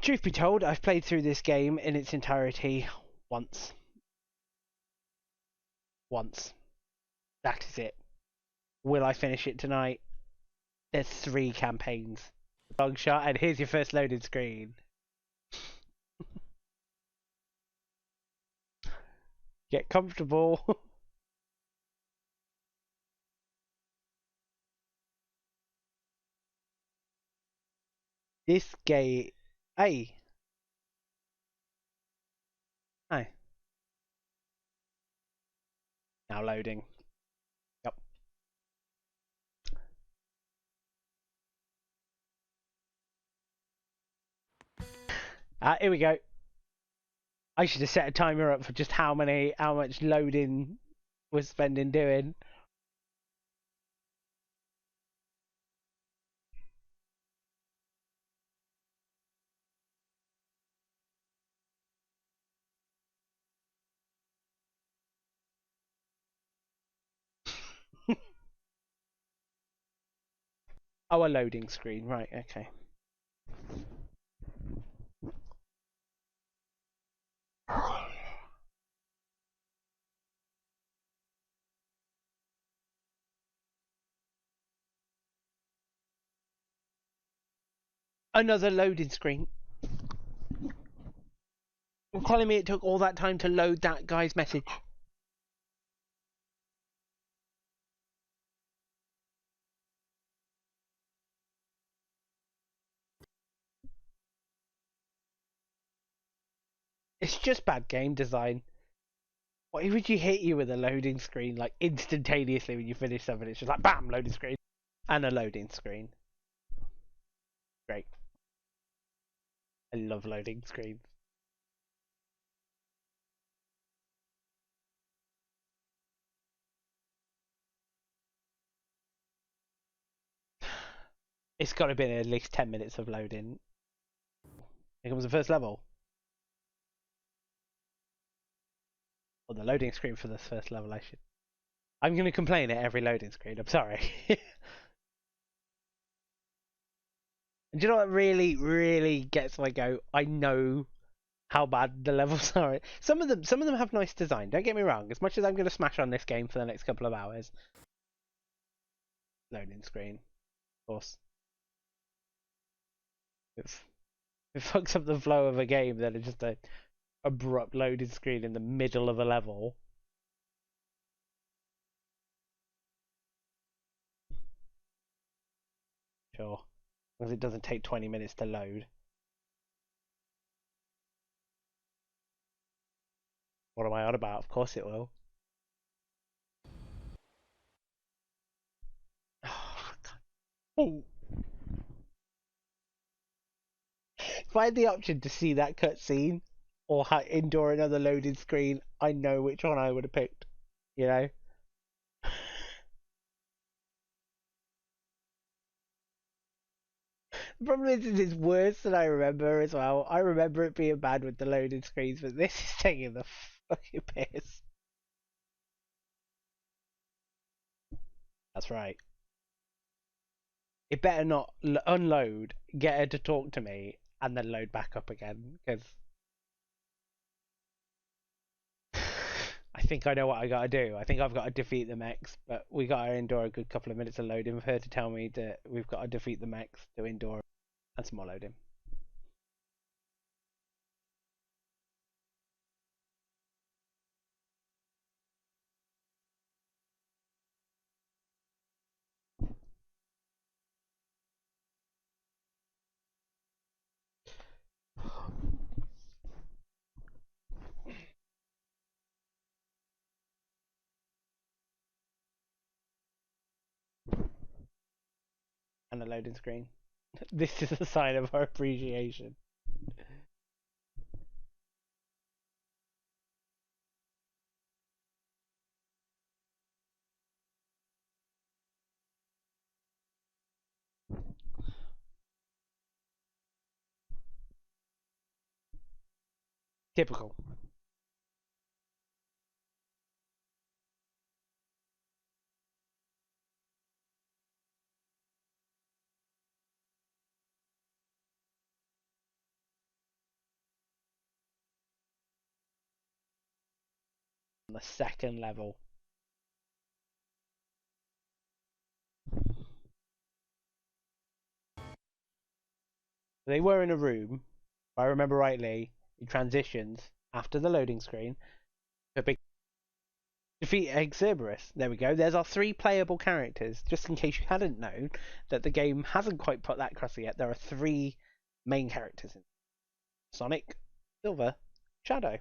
Truth be told, I've played through this game in its entirety once. Once. That is it. Will I finish it tonight? There's 3 campaigns. Long shot, and here's your first loaded screen. Get comfortable. This game. Hey. Hi. Now loading. Yep. Here we go. I should have set a timer up for just how much loading we're spending doing. Oh, a loading screen. Right, okay. Another loading screen. You're telling me it took all that time to load that guy's message? It's just bad game design. Why would you hit you with a loading screen like instantaneously when you finish something? It's just like bam, loading screen, and a loading screen. Great. I love loading screens. It's got to be at least 10 minutes of loading. Here comes the first level. Or the loading screen for this first level, I should. I'm going to complain at every loading screen. I'm sorry. And do you know what really, really gets my goat? I know how bad the levels are. Some of them have nice design. Don't get me wrong. As much as I'm going to smash on this game for the next couple of hours. Loading screen, of course. If it fucks up the flow of a game, then it's just a abrupt loading screen in the middle of a level. Sure. Because it doesn't take 20 minutes to load. What am I on about? Of course it will. Oh. If I had the option to see that cutscene or endure another loading screen, I know which one I would have picked. You know? The problem is it's worse than I remember as well. I remember it being bad with the loading screens, but this is taking the fucking piss. That's right. It better not unload, get her to talk to me, and then load back up again, because I think I know what I gotta do. I think I've got to defeat the mechs, but we gotta endure a good couple of minutes of loading for her to tell me that we've got to defeat the mechs to endure and some more loading. And a loading screen. This is a sign of our appreciation. Typical. the second level. They were in a room, if I remember rightly. It transitions after the loading screen to a big defeat Xerberus. There we go. There's our 3 playable characters. Just in case you hadn't known that the game hasn't quite put that across yet, there are 3 main characters in Sonic, Silver, Shadow.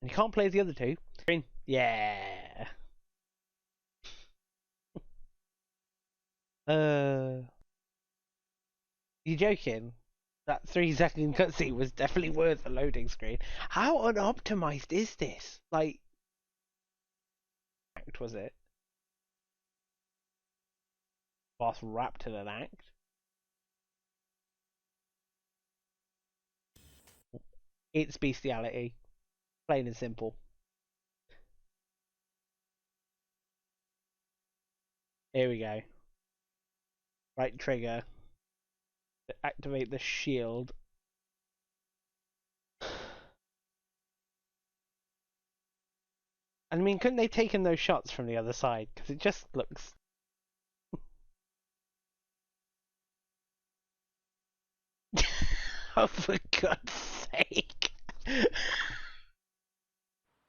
And you can't play as the other 2. Green. Yeah. You joking? That 3-second cutscene was definitely worth a loading screen. How unoptimized is this? Like, act was it? Boss wrapped in an act. It's bestiality, plain and simple. Here we go. Right trigger to activate the shield. I mean, couldn't they taken those shots from the other side? Because it just looks. Oh, for God's sake!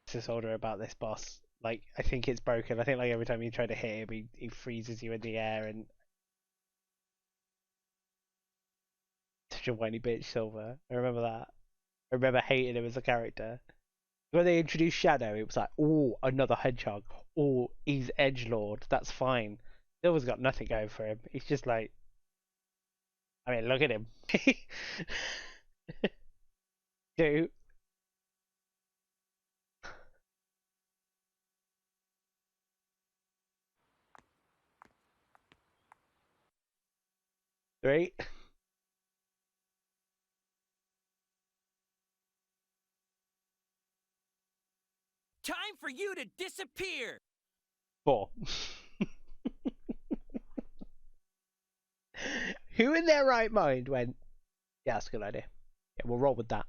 Disorder about this boss. Like, I think it's broken. I think like every time you try to hit him, he freezes you in the air, and such a whiny bitch, Silver. I remember that. I remember hating him as a character. When they introduced Shadow, it was like, oh, another hedgehog. Oh, he's edgelord. That's fine. Silver's got nothing going for him. He's just like, I mean, look at him. 2, 3. Time for you to disappear! 4. Who in their right mind went, yeah, that's a good idea. Yeah, we'll roll with that.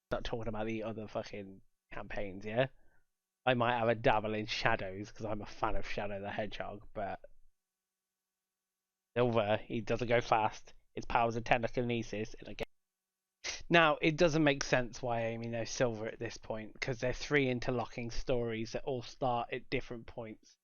Not talking about the other fucking campaigns, yeah? I might have a dabble in Shadows because I'm a fan of Shadow the Hedgehog, but Silver, he doesn't go fast. His powers are telekinesis in a game. Now, it doesn't make sense why Amy knows Silver at this point, because they're 3 interlocking stories that all start at different points.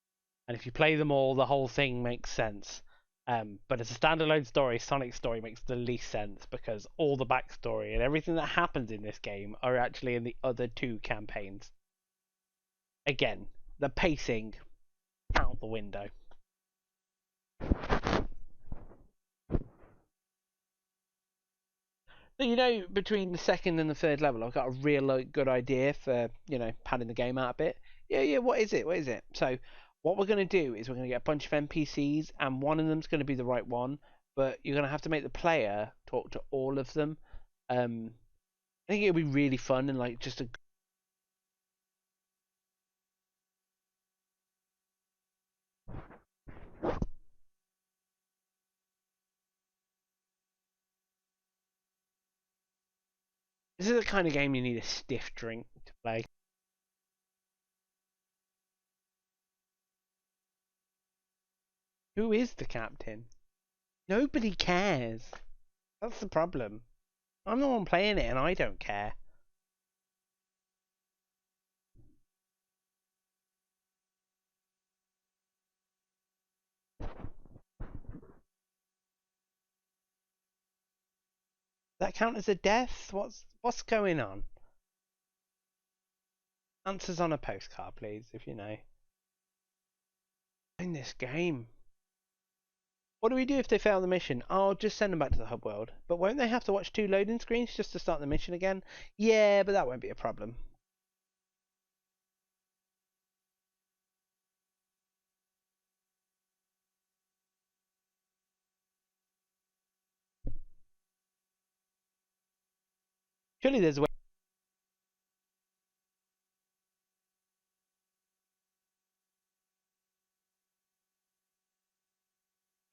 And if you play them all, the whole thing makes sense. But as a standalone story, Sonic's story makes the least sense, because all the backstory and everything that happens in this game are actually in the other 2 campaigns. Again, the pacing out the window. So, you know, between the 2nd and the 3rd level, I've got a real good idea for, you know, padding the game out a bit. Yeah, what is it? What is it? So, what we're going to do is we're going to get a bunch of NPCs, and one of them's going to be the right one, but you're going to have to make the player talk to all of them. I think it'll be really fun and, like, just a. This is the kind of game you need a stiff drink to play. Who is the captain? Nobody cares. That's the problem. I'm the one playing it and I don't care. That count as a death? What's going on? Answers on a postcard, please, if you know. In this game. What do we do if they fail the mission? I'll just send them back to the hub world. But won't they have to watch 2 loading screens just to start the mission again? Yeah, but that won't be a problem. Surely there's a way.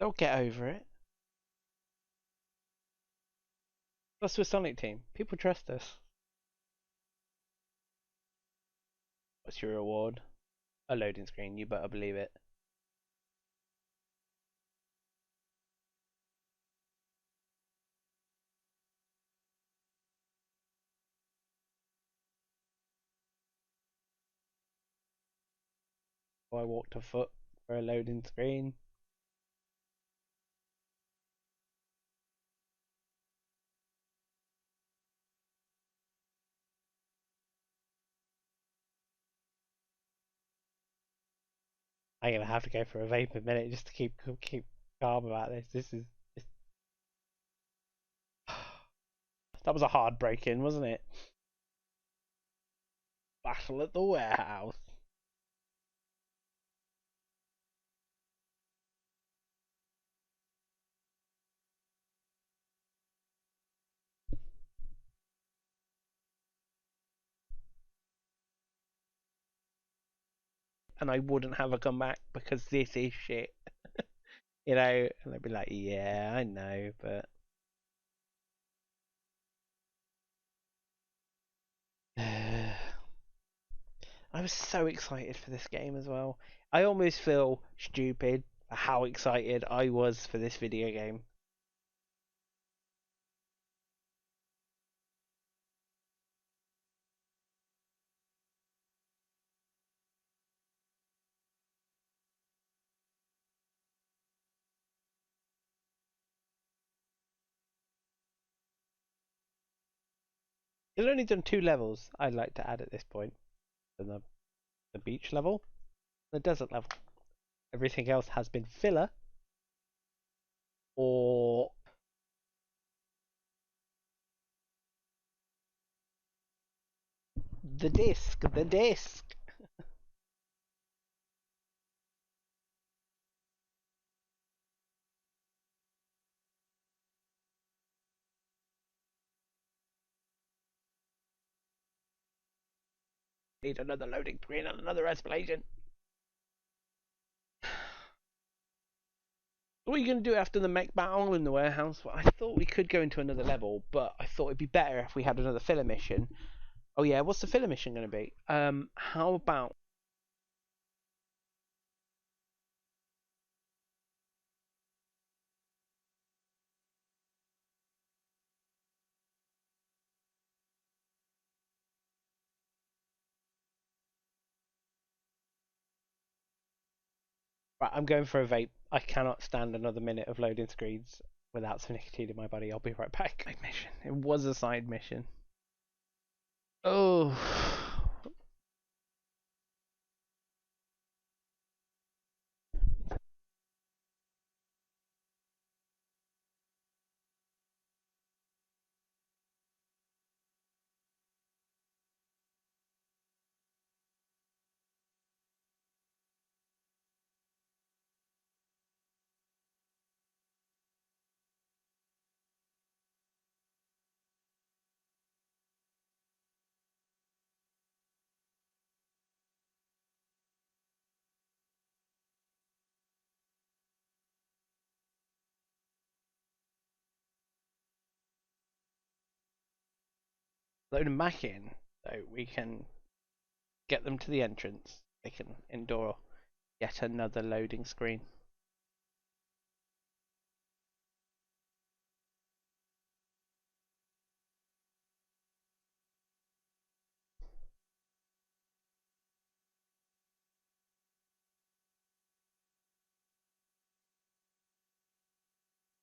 They'll get over it. Plus, we're Sonic Team. People trust us. What's your reward? A loading screen. You better believe it. I walked a foot for a loading screen. I'm gonna have to go for a vape a minute just to keep calm about this. This is that was a hard break in, wasn't it? Battle at the warehouse. And I wouldn't have a comeback because this is shit. You know, and they'd be like, yeah, I know, but I was so excited for this game as well. I almost feel stupid for how excited I was for this video game. It's only done 2 levels, I'd like to add at this point. The beach level, the desert level. Everything else has been filler or the disc. Need another loading screen and another explanation. What are you going to do after the mech battle in the warehouse? Well, I thought we could go into another level, but I thought it'd be better if we had another filler mission. Oh yeah, what's the filler mission going to be? How about right? I'm going for a vape. I cannot stand another minute of loading screens without some nicotine in my body. I'll be right back. Side mission. It was a side mission. Oh. Load them back in so we can get them to the entrance. They can endure yet another loading screen.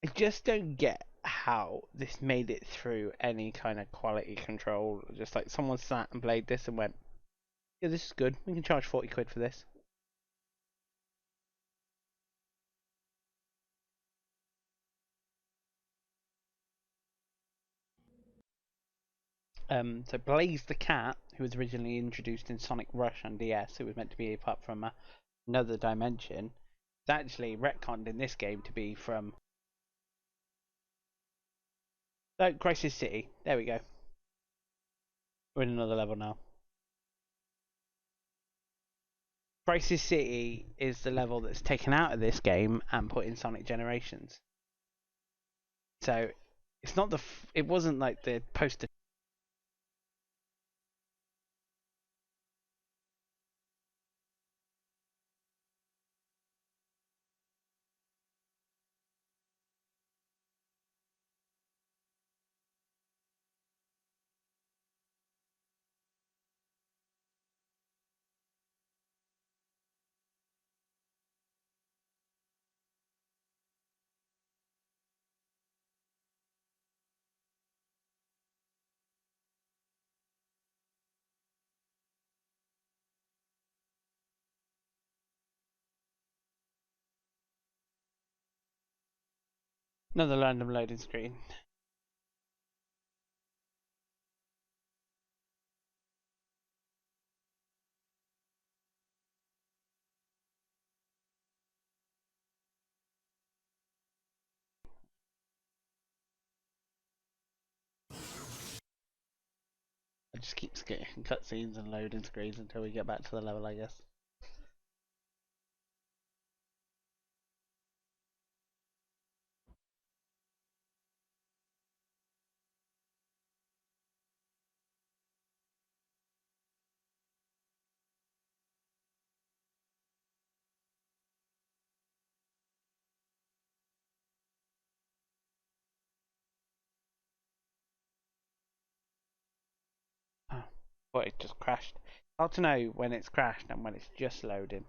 I just don't get how this made it through any kind of quality control. Just like someone sat and played this and went, yeah, this is good. We can charge 40 quid for this. So Blaze the Cat, who was originally introduced in Sonic Rush on DS, who was meant to be apart from another dimension, is actually retconned in this game to be from Crisis City. There we go. We're in another level now. Crisis City is the level that's taken out of this game and put in Sonic Generations. So it's not it wasn't like the poster. Another random loading screen. I just keep skipping cutscenes and loading screens until we get back to the level, I guess. Oh, but it just crashed. Hard to know when it's crashed and when it's just loading.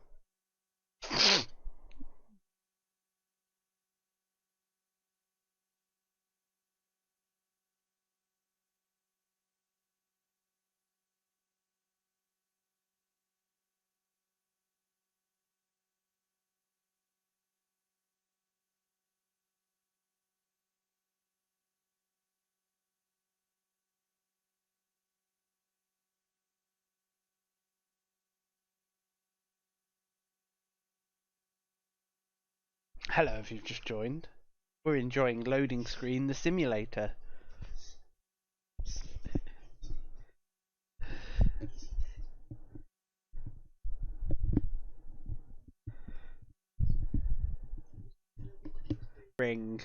Hello, if you've just joined. We're enjoying Loading Screen, the simulator. Ring.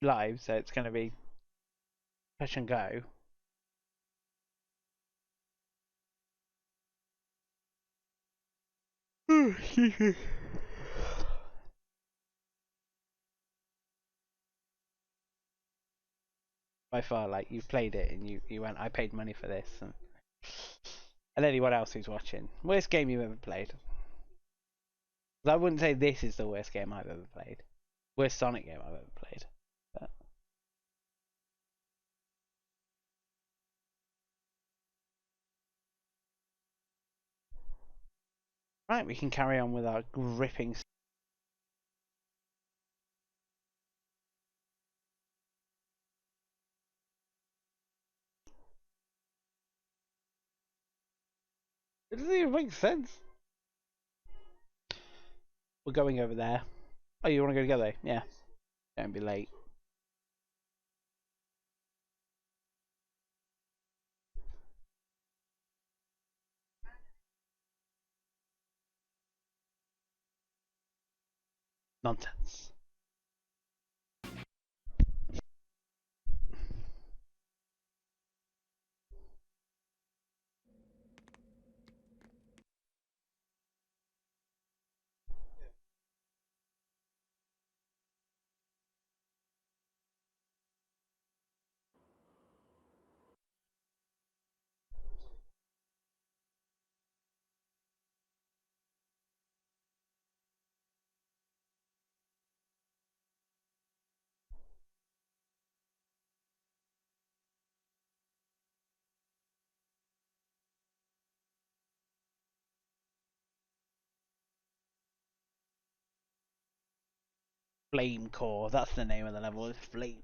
Live, so it's going to be touch and go. By far, like, you've played it and you went, I paid money for this. And anyone else who's watching, worst game you've ever played. I wouldn't say this is the worst game I've ever played. Worst Sonic game I've ever played. But... Right, we can carry on with our gripping. It doesn't even make sense. We're going over there. Oh, you want to go together? Yeah. Don't be late. Nonsense. Flame Core. That's the name of the level. It's Flame.